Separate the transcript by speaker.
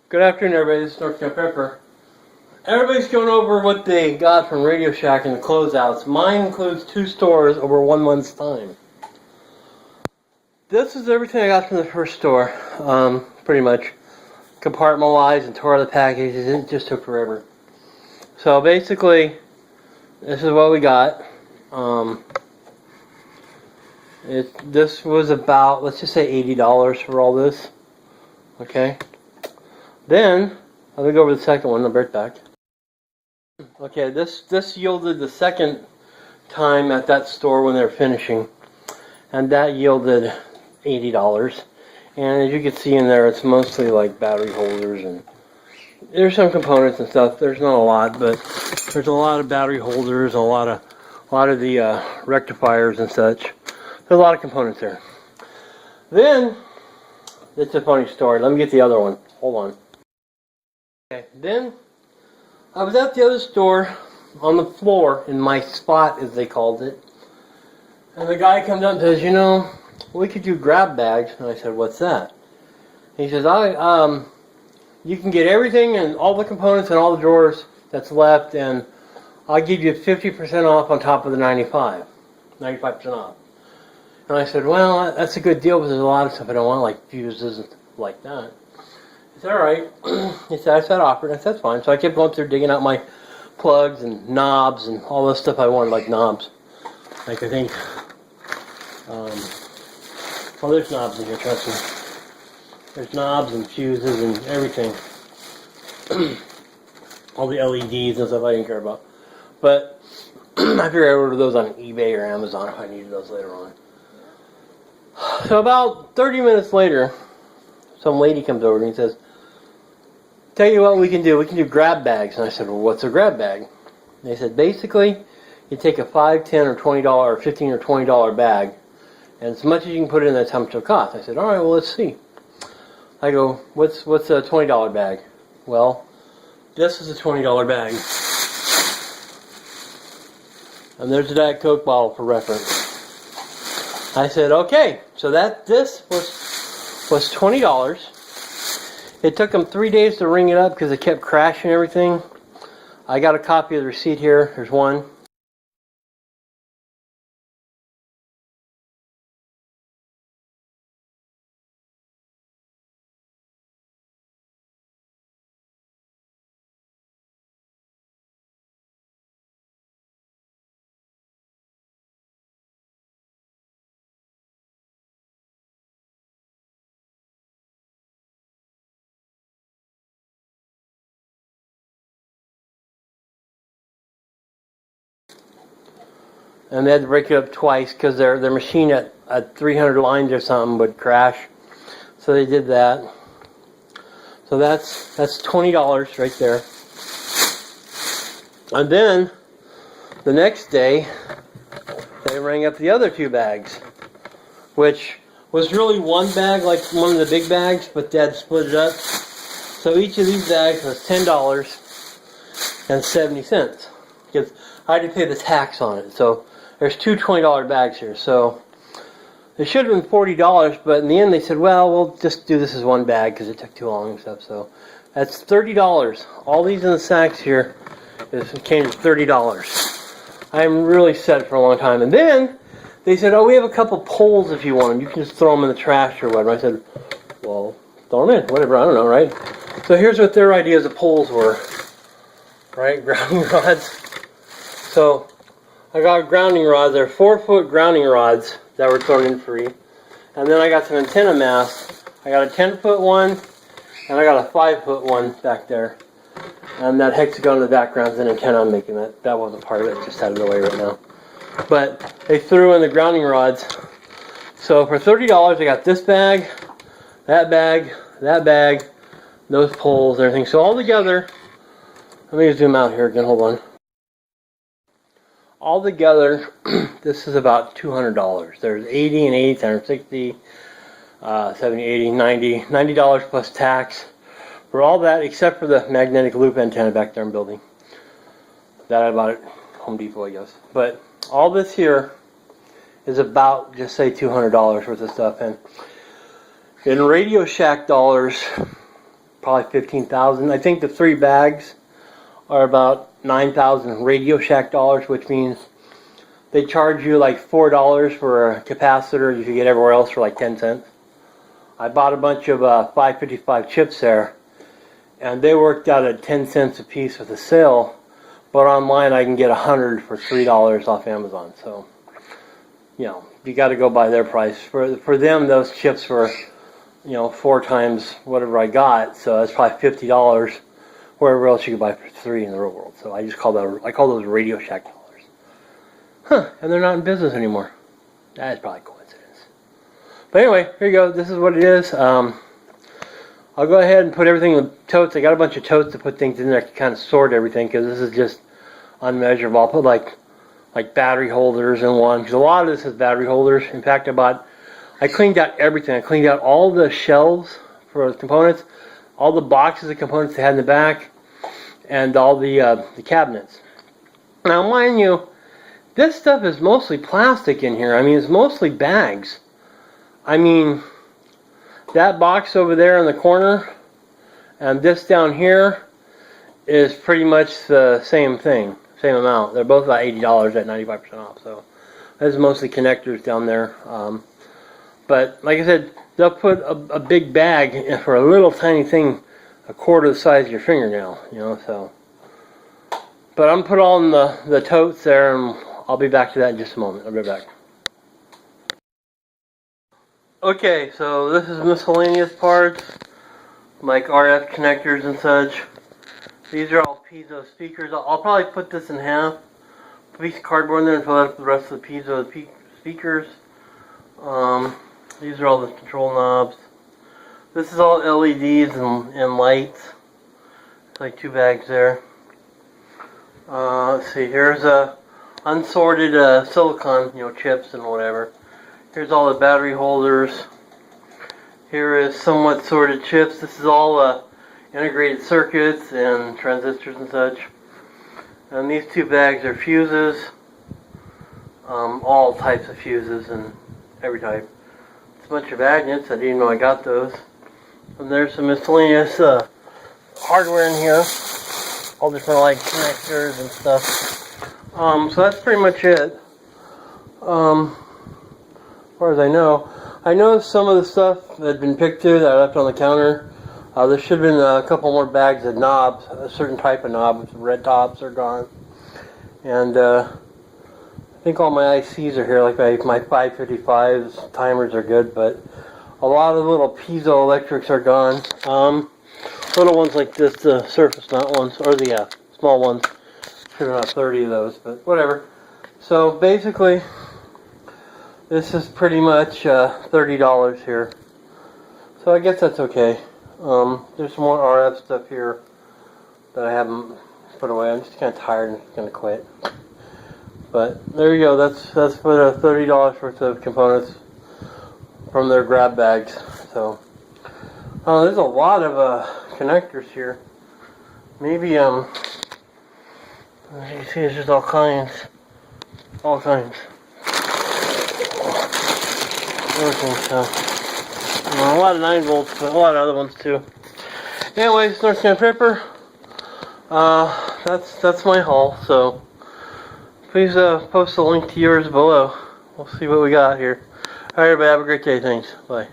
Speaker 1: Good afternoon, everybody. This is North Camp Pepper. Everybody's going over what they got from Radio Shack and the closeouts. Mine includes 2 stores over 1 month's time. This is everything I got from the first store, pretty much. Compartmentalized and tore the packages. It just took forever. So basically, this is what we got. This was about, let's just say $80 for all this. Okay. Then, let me go over the second one. I'll be right back. Okay, this yielded the second time at that store when they were finishing. And that yielded $80. And as you can see in there, it's mostly like battery holders and there's some components and stuff. There's not a lot, but there's a lot of battery holders, a lot of the rectifiers and such. There's a lot of components there. Then, it's a funny story. Let me get the other one. Hold on. Okay, then I was at the other store on the floor in my spot, as they called it. And the guy comes up and says, you know, we could do grab bags. And I said, what's that? He says, you can get everything and all the components and all the drawers that's left, and I'll give you 50% off on top of the 95% off. And I said, well, that's a good deal, but there's a lot of stuff I don't want, like fuses and stuff like that. He said, all right. He said, I said offer. I said, that's fine. So I kept going through digging out my plugs and knobs and all this stuff I wanted, like knobs. Like I think, well, there's knobs in here, trust me. There's knobs and fuses and everything. All the LEDs and stuff I didn't care about. But I figured I'd order those on eBay or Amazon if I needed those later on. So about 30 minutes later, some lady comes over and he says, tell you what we can do grab bags. And I said, well, what's a grab bag? And they said, basically, you take a $5, $10, or $20, or $15 or $20 bag, and as much as you can put in, that's how much it'll cost. I said, all right, well, let's see. I go, what's a $20 bag? Well, this is a $20 bag. And there's a Diet Coke bottle for reference. I said, okay, so this was $20. It took them 3 days to ring it up because it kept crashing and everything. I got a copy of the receipt here. There's one. And they had to break it up twice because their machine at 300 lines or something would crash. So they did that. So that's $20 right there. And then the next day they rang up the other 2 bags, which was really one bag, like one of the big bags, but Dad split it up. So each of these bags was $10.70 because I had to pay the tax on it. So there's 2 $20 bags here. So it should have been $40, but in the end they said, well, we'll just do this as one bag because it took too long and stuff. So that's $30. All these in the sacks here came to $30. I'm really set for a long time. And then they said, oh, we have a couple poles if you want them. You can just throw them in the trash or whatever. I said, well, throw them in, whatever, I don't know, right? So here's what their ideas of poles were, right? Grounding rods. So I got grounding rods. They're 4-foot grounding rods that were thrown in free. And then I got some antenna masts. I got a 10-foot one, and I got a 5-foot one back there. And that hexagon in the background is an antenna I'm making. That wasn't part of it, just out of the way right now. But they threw in the grounding rods. So for $30, I got this bag, those poles, and everything. So all together, let me zoom out here again, hold on. All together, this is about $200. There's 80 and 80, 160, 70, 80, 90, $90 plus tax for all that, except for the magnetic loop antenna back there I'm building. That I bought at Home Depot, I guess. But all this here is about, just say, $200 worth of stuff. And in Radio Shack dollars, probably 15,000. I think the 3 bags are about 9,000 Radio Shack dollars, which means they charge you like $4 for a capacitor. You can get everywhere else for like 10 cents. I bought a bunch of 555 chips there, and they worked out at 10 cents a piece with a sale. But online I can get 100 for $3 off Amazon. So, you know, you got to go by their price. For them, those chips were, you know, 4 times whatever I got. So that's probably $50. Wherever else you could buy for 3 in the real world. So I just call those Radio Shack dollars. Huh? And they're not in business anymore. That is probably coincidence. But anyway, here you go. This is what it is. I'll go ahead and put everything in the totes. I got a bunch of totes to put things in there to kind of sort everything because this is just unmeasurable. I'll put like battery holders in one because a lot of this is battery holders. In fact, I cleaned out everything. I cleaned out all the shelves for the components, all the boxes of components they had in the back, and all the cabinets. Now, mind you, this stuff is mostly plastic in here. I mean, it's mostly bags. I mean, that box over there in the corner and this down here is pretty much the same thing, same amount. They're both about $80 at 95% off. So this is mostly connectors down there. But like I said, they'll put a big bag for a little tiny thing, a quarter the size of your fingernail, you know. So, but I'm gonna put all in the totes there, and I'll be back to that in just a moment. I'll be back. Okay, so this is miscellaneous parts, like RF connectors and such. These are all piezo speakers. I'll probably put this in half, put a piece of cardboard in there and fill out the rest of the piezo speakers. These are all the control knobs. This is all LEDs and lights. It's like 2 bags there. Let's see, here's a unsorted silicon, you know, chips and whatever. Here's all the battery holders. Here is somewhat sorted chips. This is all integrated circuits and transistors and such. And these 2 bags are fuses. All types of fuses and every type. It's a bunch of magnets. I didn't even know I got those. And there's some miscellaneous hardware in here. All different like connectors and stuff. So that's pretty much it. As far as I know some of the stuff that had been picked through that I left on the counter. There should have been a couple more bags of knobs, a certain type of knob with red tops are gone. And I think all my ICs are here, like my 555s, timers are good, but a lot of the little piezoelectrics are gone. Little ones like this, the surface mount ones, or the small ones. Should have about 30 of those, but whatever. So basically, this is pretty much $30 here. So I guess that's okay. There's some more RF stuff here that I haven't put away. I'm just kind of tired and going to quit. But there you go. That's for the $30 worth of components from their grab bags. So there's a lot of connectors here. Maybe you see, there's just all kinds. Everything, so a lot of 9 volts, but a lot of other ones too. Anyways, North Carolina Prepper. That's my haul. So please post a link to yours below. We'll see what we got here. All right, everybody, have a great day. Thanks. Bye.